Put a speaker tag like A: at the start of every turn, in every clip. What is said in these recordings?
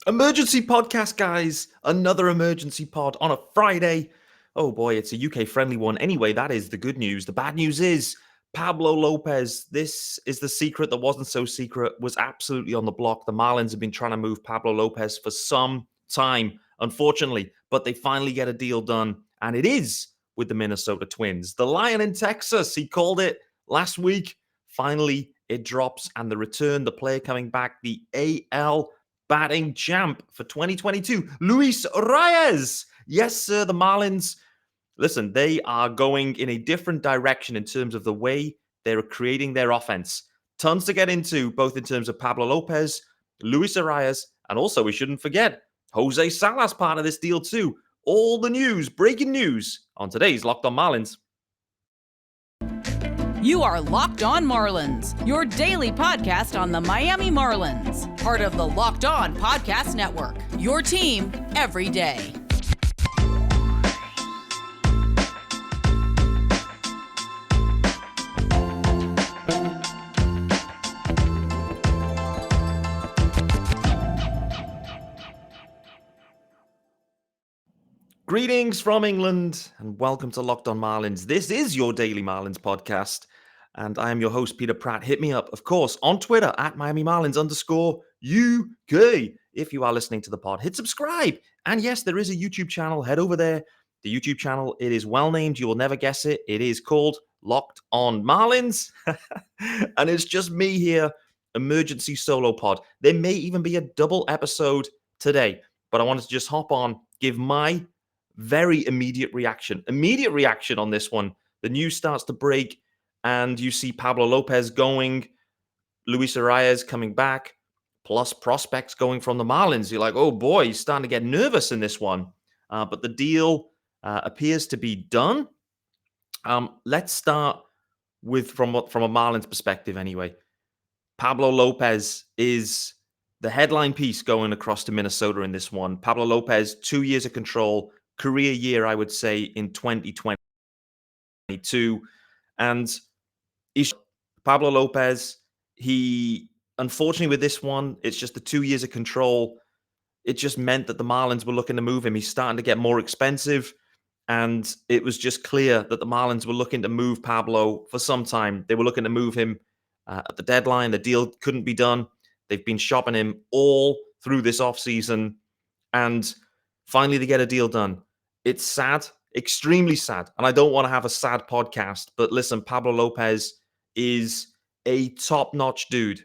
A: Emergency podcast, guys. Another emergency pod on a Friday. Oh boy, it's a UK friendly one. Anyway, that is the good news. The bad news is Pablo Lopez. This is the secret that wasn't so secret, was absolutely on the block. The Marlins have been trying to move Pablo Lopez for some time, unfortunately, but they finally get a deal done, and it is with the Minnesota Twins. The Lion in Texas, he called it last week. Finally, it drops, and the return, the player coming back, the AL batting champ for 2022, Luis Arraez. Yes, sir, the Marlins. Listen, they are going in a different direction in terms of the way they're creating their offense. Tons to get into, both in terms of Pablo Lopez, Luis Arraez, and also we shouldn't forget Jose Salas, part of this deal too. All the news, breaking news on today's Locked On Marlins.
B: You are Locked On Marlins, your daily podcast on the Miami Marlins. Part of the Locked On Podcast Network, your team every day.
A: Greetings from England and welcome to Locked On Marlins. This is your daily Marlins podcast. And I am your host, Peter Pratt. Hit me up, of course, on Twitter at Miami Marlins _UK. If you are listening to the pod, hit subscribe. And yes, there is a YouTube channel. Head over there. The YouTube channel, it is well named. You will never guess it. It is called Locked On Marlins. And it's just me here, emergency solo pod. There may even be a double episode today. But I wanted to just hop on, give my very immediate reaction. Immediate reaction on this one. The news starts to break. And you see Pablo Lopez going, Luis Arraez coming back, plus prospects going from the Marlins. You're like, oh boy, he's starting to get nervous in this one. But the deal appears to be done. Let's start with from a Marlins perspective anyway. Pablo Lopez is the headline piece going across to Minnesota in this one. Pablo Lopez, 2 years of control, career year, I would say, in 2022. And Pablo Lopez, he unfortunately with this one, it's just the 2 years of control. It just meant that the Marlins were looking to move him. He's starting to get more expensive. And it was just clear that the Marlins were looking to move Pablo for some time. They were looking to move him at the deadline. The deal couldn't be done. They've been shopping him all through this offseason. And finally, they get a deal done. It's sad, extremely sad. And I don't want to have a sad podcast. But listen, Pablo Lopez is a top-notch dude.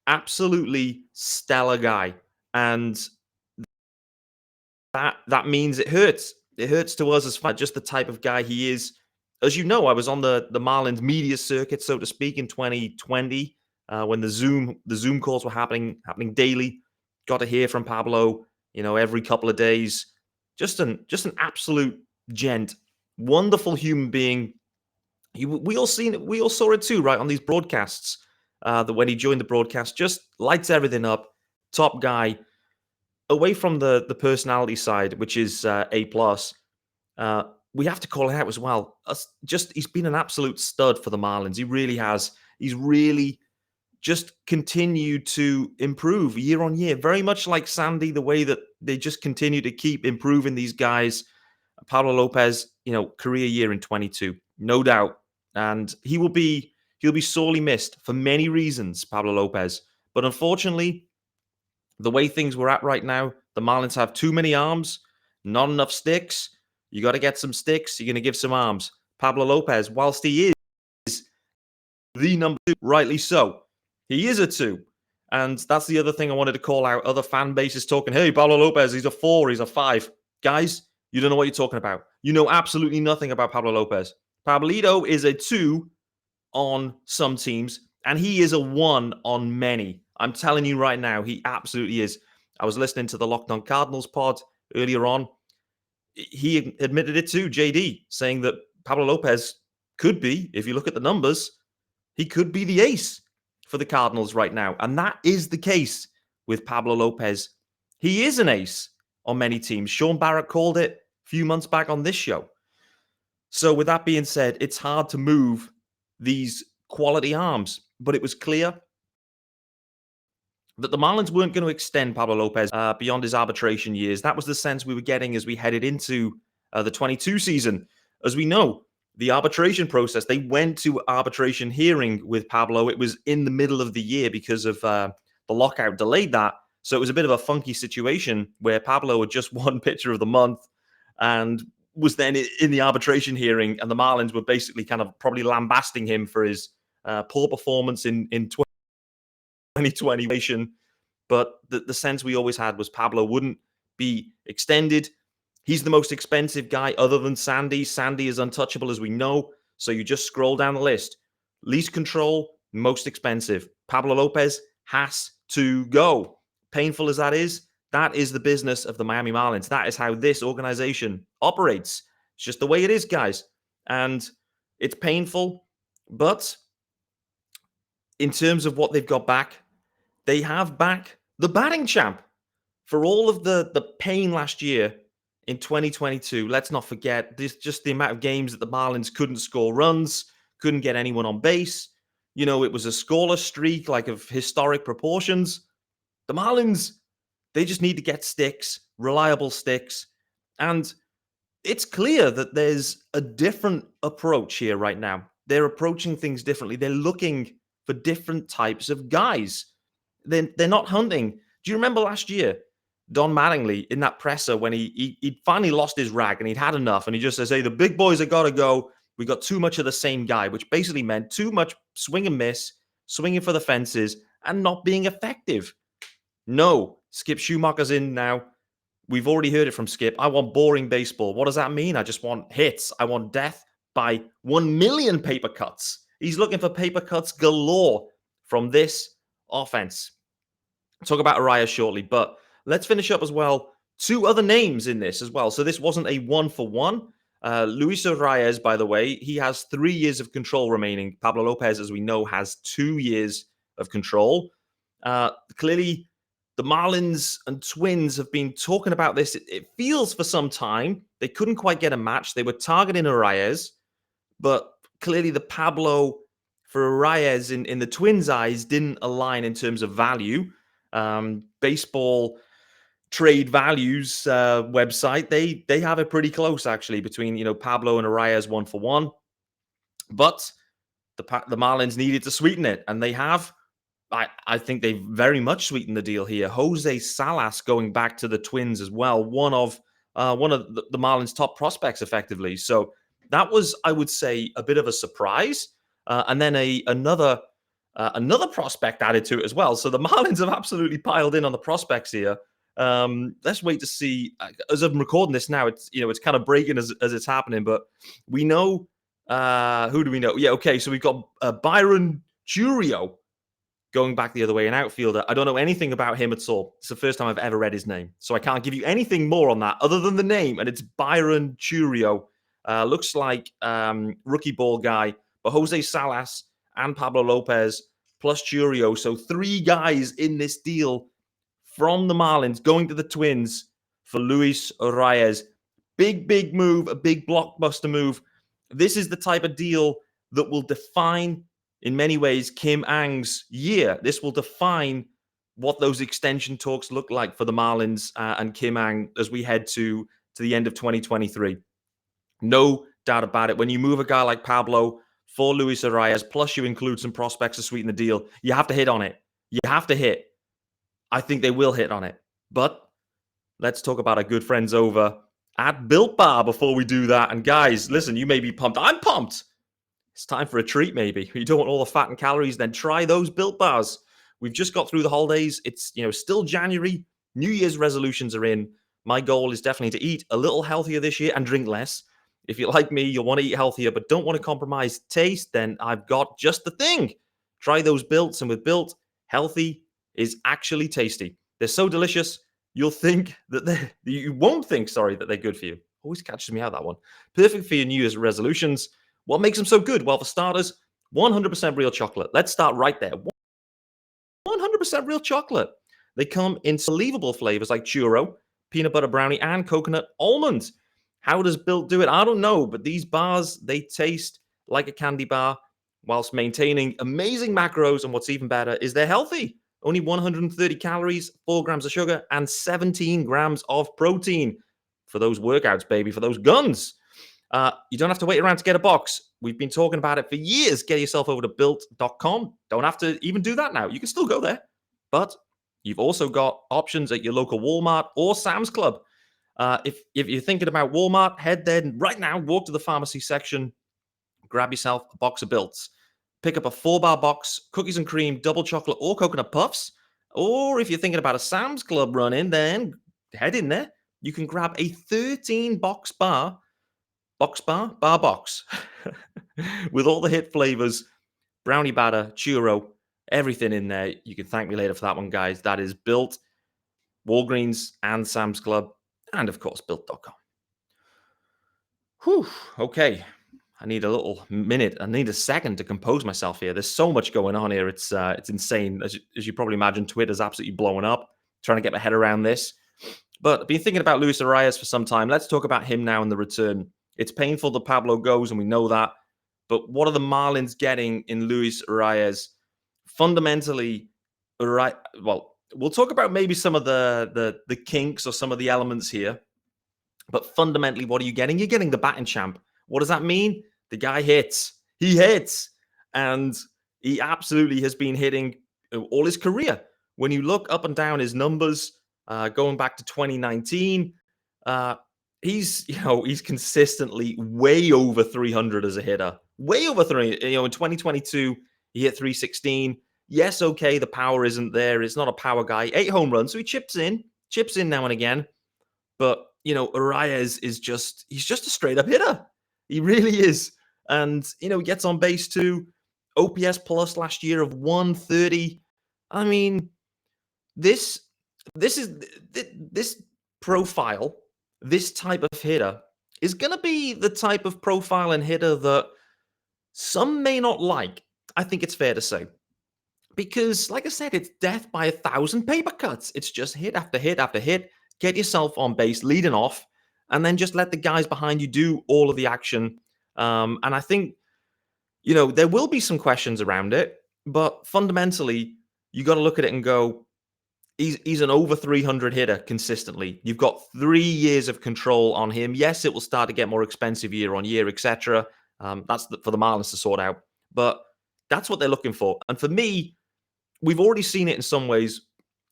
A: Absolutely stellar guy. And that means it hurts. It hurts to us as fans, just the type of guy he is. As you know, I was on the Marlins media circuit, so to speak, in 2020 when the Zoom calls were happening daily. Got to hear from Pablo, every couple of days. Just an absolute gent, wonderful human being. We all saw it too, right, on these broadcasts. That when he joined the broadcast, just lights everything up. Top guy. Away from the personality side, which is A+, we have to call it out as well. He's been an absolute stud for the Marlins. He really has. He's really just continued to improve year on year. Very much like Sandy, the way that they just continue to keep improving these guys. Pablo Lopez, career year in 22, no doubt. And he'll be sorely missed for many reasons, Pablo Lopez. But unfortunately, the way things were at right now, the Marlins have too many arms, not enough sticks. You got to get some sticks. You're going to give some arms. Pablo Lopez, whilst he is the number 2, rightly so, he is a 2. And that's the other thing I wanted to call out. Other fan bases talking, hey, Pablo Lopez, he's a 4, he's a 5. Guys, you don't know what you're talking about. You know absolutely nothing about Pablo Lopez. Pablito is a 2 on some teams, and he is a 1 on many. I'm telling you right now, he absolutely is. I was listening to the Locked On Cardinals pod earlier on. He admitted it too, JD, saying that Pablo Lopez could be, if you look at the numbers, he could be the ace for the Cardinals right now. And that is the case with Pablo Lopez. He is an ace on many teams. Sean Barrett called it a few months back on this show. So with that being said, it's hard to move these quality arms. But it was clear that the Marlins weren't going to extend Pablo Lopez beyond his arbitration years. That was the sense we were getting as we headed into the 22 season. As we know, the arbitration process, they went to arbitration hearing with Pablo. It was in the middle of the year because of the lockout delayed that. So it was a bit of a funky situation where Pablo had just won pitcher of the month and was then in the arbitration hearing, and the Marlins were basically kind of probably lambasting him for his poor performance in 2020. But the sense we always had was Pablo wouldn't be extended. He's the most expensive guy other than Sandy. Sandy is untouchable, as we know. So you just scroll down the list. Least control, most expensive. Pablo Lopez has to go. Painful as that is the business of the Miami Marlins. That is how this organization operates. It's just the way it is, guys. And it's painful, but in terms of what they've got back, they have back the batting champ. For all of the pain last year in 2022, let's not forget this, just the amount of games that the Marlins couldn't score runs, couldn't get anyone on base. You know, it was a scoreless streak, like of historic proportions. The Marlins, they just need to get sticks, reliable sticks. And it's clear that there's a different approach here right now. They're approaching things differently. They're looking for different types of guys. They're not hunting. Do you remember last year, Don Mattingly in that presser when he finally lost his rag and he'd had enough, and he just says, hey, the big boys have got to go. We got too much of the same guy, which basically meant too much swing and miss, swinging for the fences, and not being effective. No, Skip Schumacher's in now. We've already heard it from Skip. I want boring baseball. What does that mean? I just want hits. I want death by 1 million paper cuts. He's looking for paper cuts galore from this offense. I'll talk about Arraez shortly, but let's finish up as well. 2 other names in this as well. So this wasn't a 1-for-1. Luis Arraez, by the way, he has 3 years of control remaining. Pablo Lopez, as we know, has 2 years of control. Clearly, the Marlins and Twins have been talking about this. It feels for some time. They couldn't quite get a match. They were targeting Arraez, but clearly the Pablo for Arraez in the Twins' eyes didn't align in terms of value. Baseball trade values website, they have it pretty close actually between Pablo and Arraez 1-for-1, but the Marlins needed to sweeten it, and they have. I think they very much sweetened the deal here. Jose Salas going back to the Twins as well, one of the Marlins' top prospects, effectively. So that was, I would say, a bit of a surprise, and then another prospect added to it as well. So the Marlins have absolutely piled in on the prospects here. Let's wait to see. As I'm recording this now, it's kind of breaking as it's happening, but we know who do we know? Yeah, okay. So we've got Byron Churio going back the other way, an outfielder. I don't know anything about him at all. It's the first time I've ever read his name, so I can't give you anything more on that other than the name, and it's Byron Churio. Looks like rookie ball guy, but Jose Salas and Pablo Lopez plus Churio. So 3 guys in this deal from the Marlins going to the Twins for Luis Arraez. Big move, a big blockbuster move. This is the type of deal that will define, in many ways, Kim Ang's year. This will define what those extension talks look like for the Marlins and Kim Ang as we head to the end of 2023. No doubt about it. When you move a guy like Pablo for Luis Arraez, plus you include some prospects to sweeten the deal, you have to hit on it. You have to hit. I think they will hit on it. But let's talk about our good friends over at Built Bar before we do that. And guys, listen, you may be pumped. I'm pumped. It's time for a treat, maybe. You don't want all the fat and calories, then try those Built Bars. We've just got through the holidays. It's still January. New Year's resolutions are in. My goal is definitely to eat a little healthier this year and drink less. If you're like me, you'll want to eat healthier, but don't want to compromise taste, then I've got just the thing. Try those Builts, and with Built, healthy is actually tasty. They're so delicious, you won't think, that they're good for you. Always catches me out, that one. Perfect for your New Year's resolutions. What makes them so good? Well, for starters, 100% real chocolate. Let's start right there. 100% real chocolate. They come in unbelievable flavors like churro, peanut butter brownie, and coconut almond. How does Built do it? I don't know, but these bars, they taste like a candy bar whilst maintaining amazing macros, and what's even better is they're healthy. Only 130 calories, 4 grams of sugar, and 17 grams of protein for those workouts, baby, for those guns. You don't have to wait around to get a box. We've been talking about it for years. Get yourself over to built.com. Don't have to even do that now. You can still go there. But you've also got options at your local Walmart or Sam's Club. If you're thinking about Walmart, head there right now, walk to the pharmacy section, grab yourself a box of Builts. Pick up a 4-bar box, cookies and cream, double chocolate, or coconut puffs. Or if you're thinking about a Sam's Club run-in, then head in there. You can grab a 13-box bar box with all the hit flavors, brownie batter, churro, everything in there. You can thank me later for that one, guys. That is Built, Walgreens, and Sam's Club, and of course, Built.com. Whew, okay. I need a little minute. I need a second to compose myself here. There's so much going on here. It's insane. As you probably imagine, Twitter's absolutely blowing up, trying to get my head around this. But I've been thinking about Luis Arraez for some time. Let's talk about him now in the return. It's painful that Pablo goes, and we know that. But what are the Marlins getting in Luis Arraez? Fundamentally, well, we'll talk about maybe some of the kinks or some of the elements here. But fundamentally, what are you getting? You're getting the batting champ. What does that mean? The guy hits. He hits. And he absolutely has been hitting all his career. When you look up and down his numbers, going back to 2019, he's consistently way over 300 as a hitter. Way over 300. In 2022, he hit 316. Yes, okay, the power isn't there. It's not a power guy. 8 home runs, so he chips in now and again. But, Arraez is he's just a straight up hitter. He really is. And, he gets on base too. OPS plus last year of 130. I mean, this profile, this type of hitter is going to be the type of profile and hitter that some may not like. I think it's fair to say. Because, like I said, it's death by 1,000 paper cuts. It's just hit after hit after hit. Get yourself on base, leading off, and then just let the guys behind you do all of the action. And I think, there will be some questions around it, but fundamentally, you got to look at it and go, he's an over 300 hitter consistently. You've got 3 years of control on him. Yes, it will start to get more expensive year on year, etc. That's for the Marlins to sort out. But that's what they're looking for. And for me, we've already seen it in some ways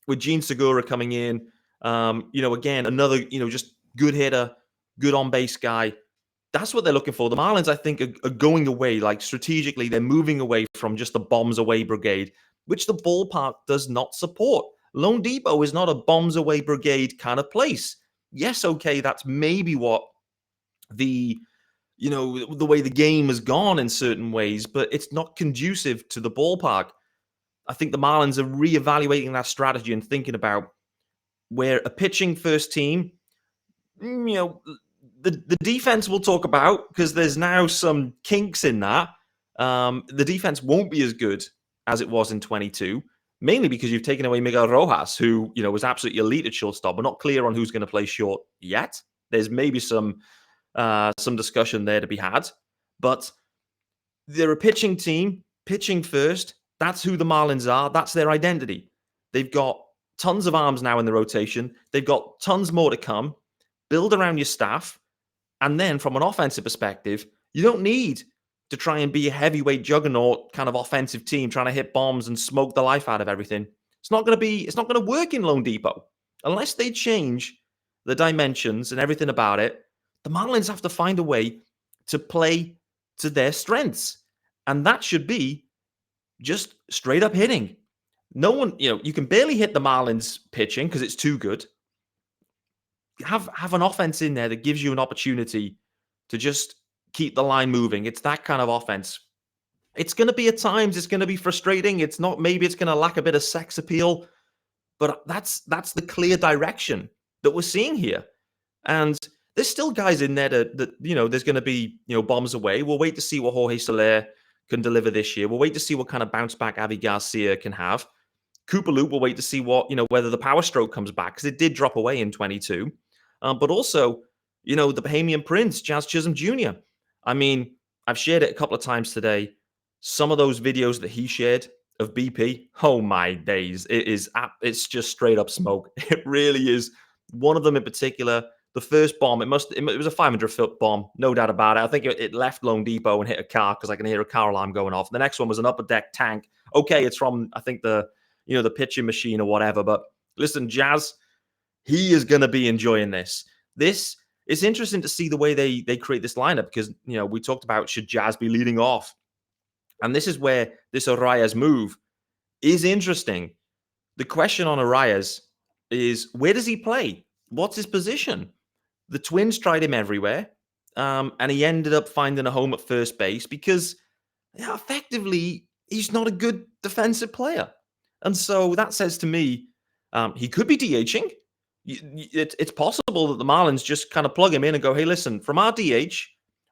A: with Gene Segura coming in. Again, another, just good hitter, good on-base guy. That's what they're looking for. The Marlins, I think, are going away, like strategically, they're moving away from just the bombs away brigade, which the ballpark does not support. Lone Depot is not a bombs away brigade kind of place. Yes, okay, that's maybe what the way the game has gone in certain ways, but it's not conducive to the ballpark. I think the Marlins are reevaluating that strategy and thinking about where a pitching first team, the defense we'll talk about because there's now some kinks in that. The defense won't be as good as it was in 22, mainly because you've taken away Miguel Rojas, who, was absolutely elite at shortstop. We're not clear on who's going to play short yet. There's maybe some discussion there to be had, but they're a pitching team, pitching first. That's who the Marlins are. That's their identity. They've got tons of arms now in the rotation. They've got tons more to come. Build around your staff. And then from an offensive perspective, you don't need to try and be a heavyweight juggernaut kind of offensive team trying to hit bombs and smoke the life out of everything. It's not going to work in Lone Depot. Unless they change the dimensions and everything about it, the Marlins have to find a way to play to their strengths. And that should be just straight up hitting. No one, you can barely hit the Marlins pitching because it's too good. Have an offense in there that gives you an opportunity to just keep the line moving. It's that kind of offense. It's going to be at times, it's going to be frustrating. Maybe it's going to lack a bit of sex appeal, but that's the clear direction that we're seeing here. And there's still guys in there that there's going to be, bombs away. We'll wait to see what Jorge Soler can deliver this year. We'll wait to see what kind of bounce back Avi Garcia can have. Cooper Loop, we'll wait to see what, whether the power stroke comes back, because it did drop away in 22. But also, the Bahamian Prince, Jazz Chisholm Jr. I mean, I've shared it a couple of times today. Some of those videos that he shared of BP, oh my days, it's just straight up smoke. It really is. One of them in particular, the first bomb, it was a 500-foot bomb, no doubt about it. I think it left Lone Depot and hit a car because I can hear a car alarm going off. The next one was an upper deck tank. Okay, it's from, I think, the pitching machine or whatever. But listen, Jazz, he is going to be enjoying this. It's interesting to see the way they create this lineup because, we talked about should Jazz be leading off. And this is where this Arraez move is interesting. The question on Arraez is, where does he play? What's his position? The Twins tried him everywhere, and he ended up finding a home at first base because effectively he's not a good defensive player. And so that says to me, he could be DHing. It's possible that the Marlins just kind of plug him in and go, hey, listen, from our DH,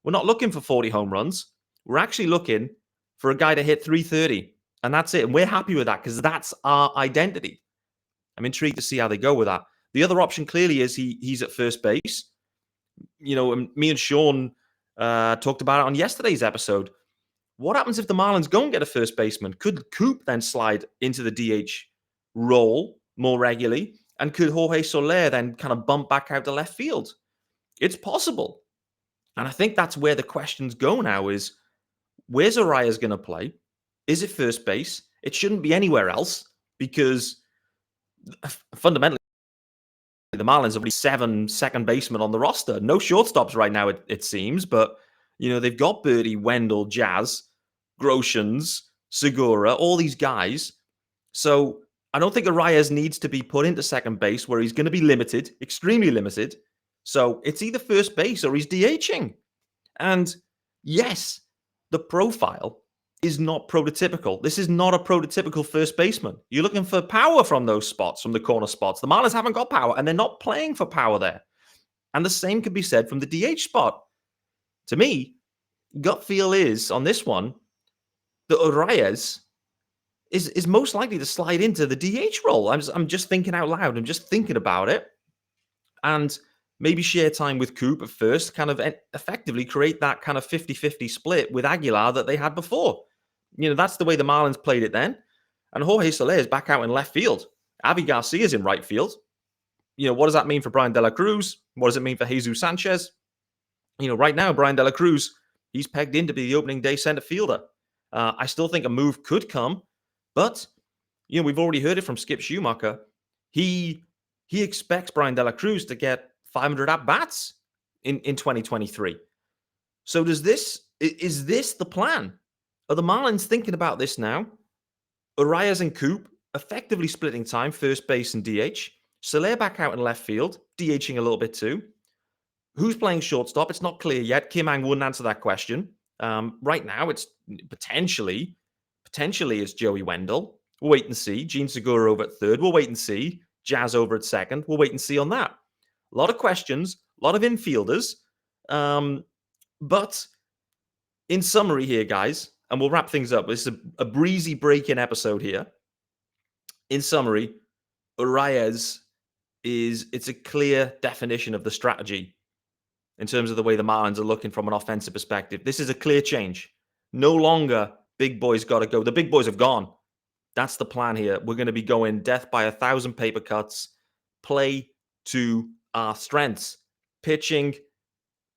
A: we're not looking for 40 home runs. We're actually looking for a guy to hit 330. And that's it. And we're happy with that because that's our identity. I'm intrigued to see how they go with that. The other option clearly is he's at first base. And me and Sean talked about it on yesterday's episode. What happens if the Marlins go and get a first baseman? Could Coop then slide into the DH role more regularly? And could Jorge Soler then kind of bump back out to left field? It's possible. And I think that's where the questions go now is, where's Arraez going to play? Is it first base? It shouldn't be anywhere else because fundamentally, the Marlins have only 7 second basemen on the roster. No shortstops right now, it seems. But, they've got Birdie, Wendell, Jazz, Groshans, Segura, all these guys. So I don't think Arraez needs to be put into second base where he's going to be limited, extremely limited. So it's either first base or he's DHing. And yes, the profile is not prototypical. This is not a prototypical first baseman. You're looking for power from those spots, from the corner spots. The Marlins haven't got power, and they're not playing for power there. And the same could be said from the DH spot. To me, gut feel is, on this one, that Arraez is most likely to slide into the DH role. I'm just thinking out loud. I'm just thinking about it. And maybe share time with Coop at first, kind of effectively create that kind of 50-50 split with Aguilar that they had before. That's the way the Marlins played it then. And Jorge Soler is back out in left field. Avi Garcia's in right field. What does that mean for Brian De La Cruz? What does it mean for Jesus Sanchez? Right now, Brian De La Cruz, he's pegged in to be the opening day center fielder. I still think a move could come, but, we've already heard it from Skip Schumacher. He expects Brian De La Cruz to get 500 at-bats in 2023. So is this the plan? Are the Marlins thinking about this now? Arraez and Coop effectively splitting time, first base and DH. Soler back out in left field, DHing a little bit too. Who's playing shortstop? It's not clear yet. Kim Ang wouldn't answer that question. Right now, it's potentially it's Joey Wendell. We'll wait and see. Gene Segura over at third. We'll wait and see. Jazz over at second. We'll wait and see on that. A lot of questions, a lot of infielders. But in summary here, guys, and we'll wrap things up. This is a breezy break-in episode here. In summary, Arraez it's a clear definition of the strategy in terms of the way the Marlins are looking from an offensive perspective. This is a clear change. No longer big boys got to go. The big boys have gone. That's the plan here. We're going to be going death by 1,000 paper cuts, play to our strengths, pitching,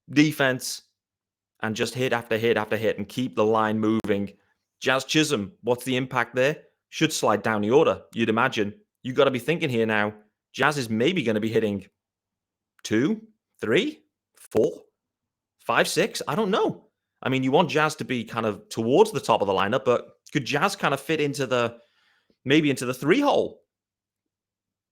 A: defense, and just hit after hit after hit and keep the line moving. Jazz Chisholm, what's the impact there? Should slide down the order, you'd imagine. You got to be thinking here now, Jazz is maybe going to be hitting 2, 3, 4, 5, 6. I don't know. I mean, you want Jazz to be kind of towards the top of the lineup, but could Jazz kind of fit into the 3 hole?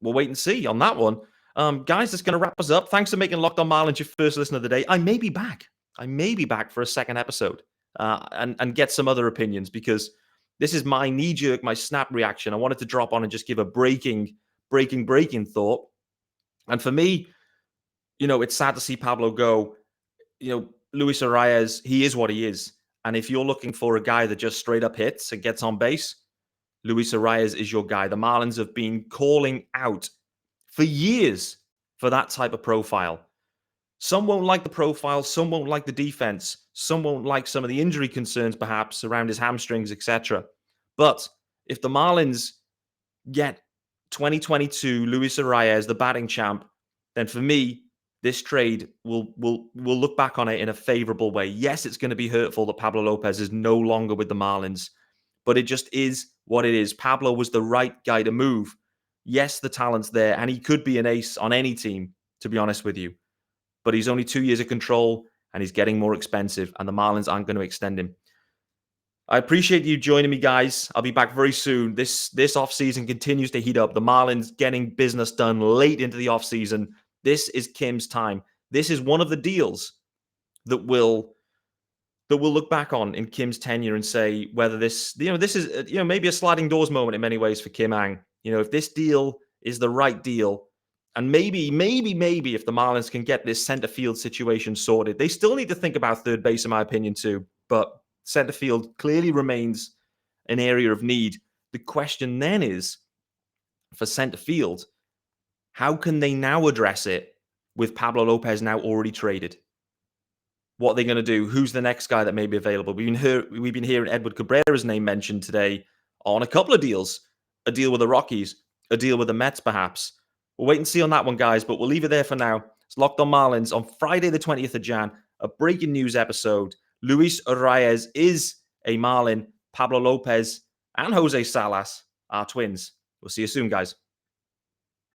A: We'll wait and see on that one. Guys, that's going to wrap us up. Thanks for making Locked On Marlins your first listen of the day. I may be back for a second episode and get some other opinions because this is my knee-jerk, my snap reaction. I wanted to drop on and just give a breaking thought. And for me, it's sad to see Pablo go. Luis Arraez, he is what he is. And if you're looking for a guy that just straight up hits and gets on base, Luis Arraez is your guy. The Marlins have been calling out for years for that type of profile. Some won't like the profile. Some won't like the defense. Some won't like some of the injury concerns, perhaps, around his hamstrings, etc. But If the Marlins get 2022 Luis Arraez, the batting champ, then for me, this trade will look back on it in a favorable way. Yes, it's going to be hurtful that Pablo Lopez is no longer with the Marlins, but it just is what it is. Pablo was the right guy to move. Yes, the talent's there, and he could be an ace on any team, to be honest with you. But he's only 2 years of control, and he's getting more expensive, and the Marlins aren't going to extend him. I appreciate you joining me, guys. I'll be back very soon. This offseason continues to heat up. The Marlins getting business done late into the offseason. This is Kim's time. This is one of the deals that we'll look back on in Kim's tenure and say whether this is maybe a sliding doors moment in many ways for Kim Ang. If this deal is the right deal, and maybe if the Marlins can get this center field situation sorted, they still need to think about third base, in my opinion, too. But center field clearly remains an area of need. The question then is, for center field, how can they now address it with Pablo Lopez now already traded? What are they going to do? Who's the next guy that may be available? We've been hearing Edward Cabrera's name mentioned today on a couple of deals. A deal with the Rockies, a deal with the Mets, perhaps. We'll wait and see on that one, guys, but we'll leave it there for now. It's Locked on Marlins on Friday, the 20th of Jan, a breaking news episode. Luis Arraez is a Marlin. Pablo Lopez and Jose Salas are twins. We'll see you soon, guys.